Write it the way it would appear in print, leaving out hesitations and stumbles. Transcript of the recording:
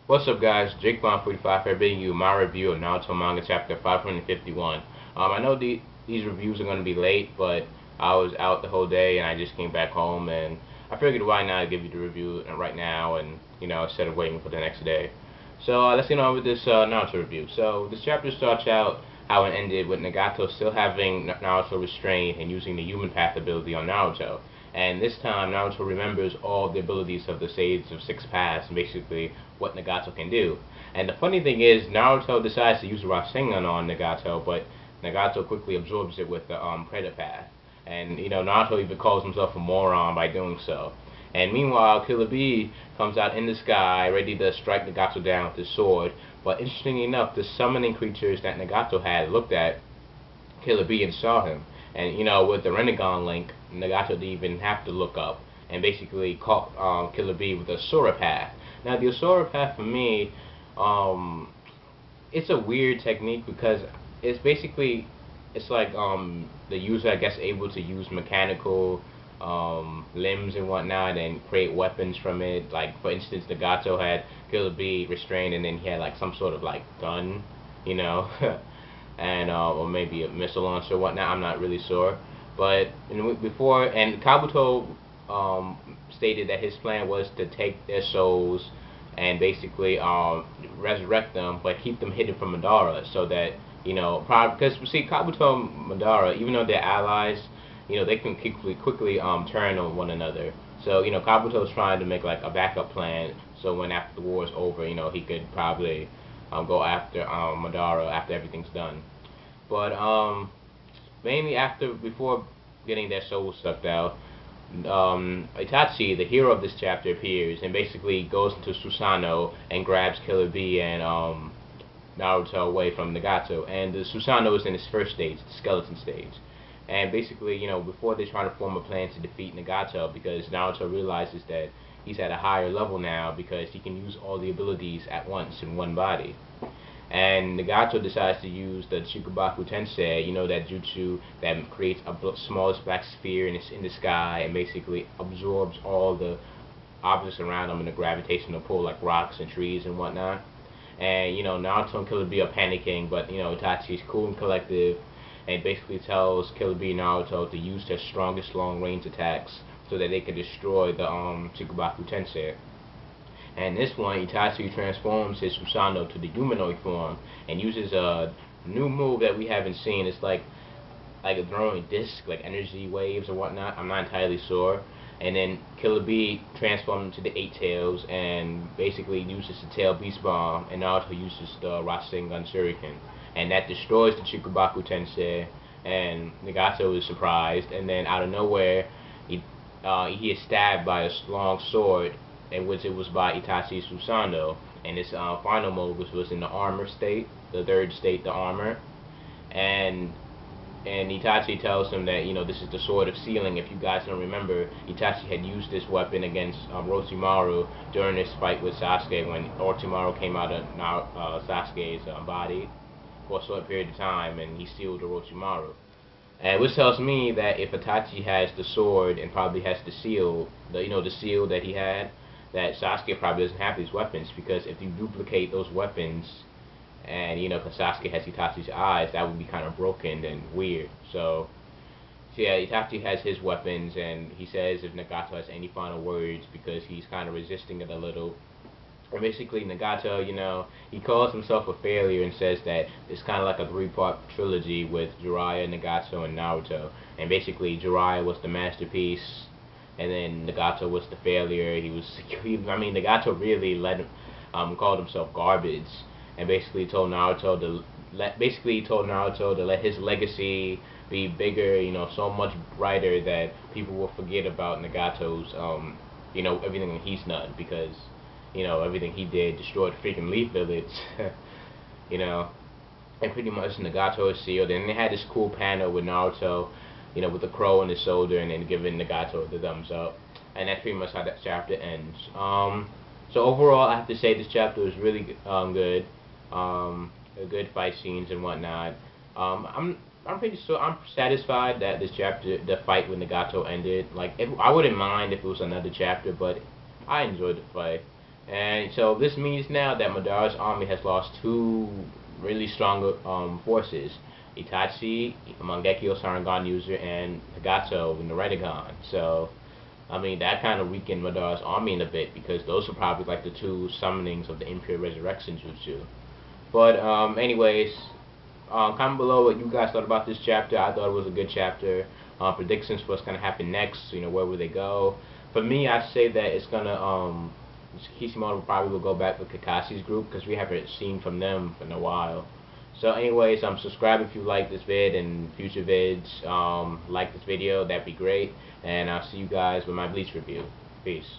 What's up, guys? Jake Bond 45 here, bringing you my review of Naruto manga chapter 551. I know these reviews are going to be late, but I was out the whole day and I just came back home, and I figured why not give you the review right now, and instead of waiting for the next day. So let's get on with this Naruto review. So this chapter starts out how it ended with Nagato still having Naruto restrained and using the human path ability on Naruto. And this time, Naruto remembers all the abilities of the Sage of Six Paths, and basically what Nagato can do. And the funny thing is, Naruto decides to use the Rasengan on Nagato, but Nagato quickly absorbs it with the Predator Path. And Naruto even calls himself a moron by doing so. And meanwhile, Killer Bee comes out in the sky, ready to strike Nagato down with his sword. But interestingly enough, the summoning creatures that Nagato had looked at Killer Bee and saw him. And with the Renegon link, Nagato didn't even have to look up, and basically caught Killer Bee with a Asura Path. Now the Asura Path for me, it's a weird technique because it's basically like the user, I guess, able to use mechanical limbs and whatnot and create weapons from it. Like for instance, Nagato had Killer Bee restrained, and then he had like some sort of like gun, you know. And or maybe a missile launcher or whatnot. I'm not really sure. But before, and Kabuto stated that his plan was to take their souls and basically resurrect them, but keep them hidden from Madara, so that because see, Kabuto and Madara, even though they're allies, they can quickly turn on one another. So Kabuto's trying to make like a backup plan, so when after the war is over, he could probably go after Madara after everything's done. But mainly before getting their souls sucked out, Itachi, the hero of this chapter, appears and basically goes into Susanoo and grabs Killer Bee and Naruto away from Nagato. And the Susanoo is in its first stage, the skeleton stage. And basically, before they try to form a plan to defeat Nagato, because Naruto realizes that he's at a higher level now because he can use all the abilities at once in one body. And Nagato decides to use the Chikubaku Tensei, that jutsu that creates a smallest black sphere in the sky and basically absorbs all the objects around him in a gravitational pull, like rocks and trees and whatnot. And Naruto and Killer Bee are panicking, but Itachi's cool and collective, and basically tells Killer Bee and Naruto to use their strongest long-range attacks so that they can destroy the Chikubaku Tensei. And this one, Itachi transforms his Susanoo to the humanoid form and uses a new move that we haven't seen. It's like a throwing disc, like energy waves or whatnot. I'm not entirely sure. And then Killer Bee transforms into the Eight Tails and basically uses the Tail Beast Bomb, and Naruto uses the Rasengan Shuriken. And that destroys the Chikubaku Tensei, and Nagato is surprised, and then out of nowhere, he is stabbed by a long sword, in which it was by Itachi's Susanoo, and his final move was in the armor state, the third state, the armor, and Itachi tells him that this is the sword of sealing. If you guys don't remember, Itachi had used this weapon against Orochimaru during his fight with Sasuke when Orochimaru came out of Sasuke's body for a short period of time, and he sealed Orochimaru. And which tells me that if Itachi has the sword and probably has the seal, the seal that he had, that Sasuke probably doesn't have these weapons, because if you duplicate those weapons, and because Sasuke has Itachi's eyes, that would be kind of broken and weird. So yeah, Itachi has his weapons, and he says if Nagato has any final words, because he's kind of resisting it a little. And basically Nagato, he calls himself a failure and says that it's kind of like a three-part trilogy with Jiraiya, Nagato, and Naruto. And basically Jiraiya was the masterpiece, and then Nagato was the failure. Nagato really called himself garbage, and basically told Naruto to let his legacy be bigger, so much brighter that people will forget about Nagato's, everything that he's done, because everything he did destroyed the freaking Leaf Village, and pretty much Nagato is sealed. And they had this cool panel with Naruto, with the crow on his shoulder, and then giving Nagato the thumbs up. And that's pretty much how that chapter ends. So overall, I have to say this chapter was really good. Good fight scenes and whatnot. I'm satisfied that this chapter, the fight with Nagato ended. Like, I wouldn't mind if it was another chapter, but I enjoyed the fight. And so this means now that Madara's army has lost two really strong forces. Itachi, Mangekyo Sharingan user, and Nagato in the Rinnegan. So, I mean, that kind of weakened Madara's army in a bit, because those are probably like the two summonings of the Impure Resurrection Jutsu. But, anyways, comment below what you guys thought about this chapter. I thought it was a good chapter. Predictions for what's going to happen next. You know, where will they go? For me, I say that it's going to, Kishimoto probably will go back with Kakashi's group, because we haven't seen from them in a while. So anyways, subscribe if you like this vid and future vids. Like this video, that'd be great. And I'll see you guys with my Bleach review. Peace.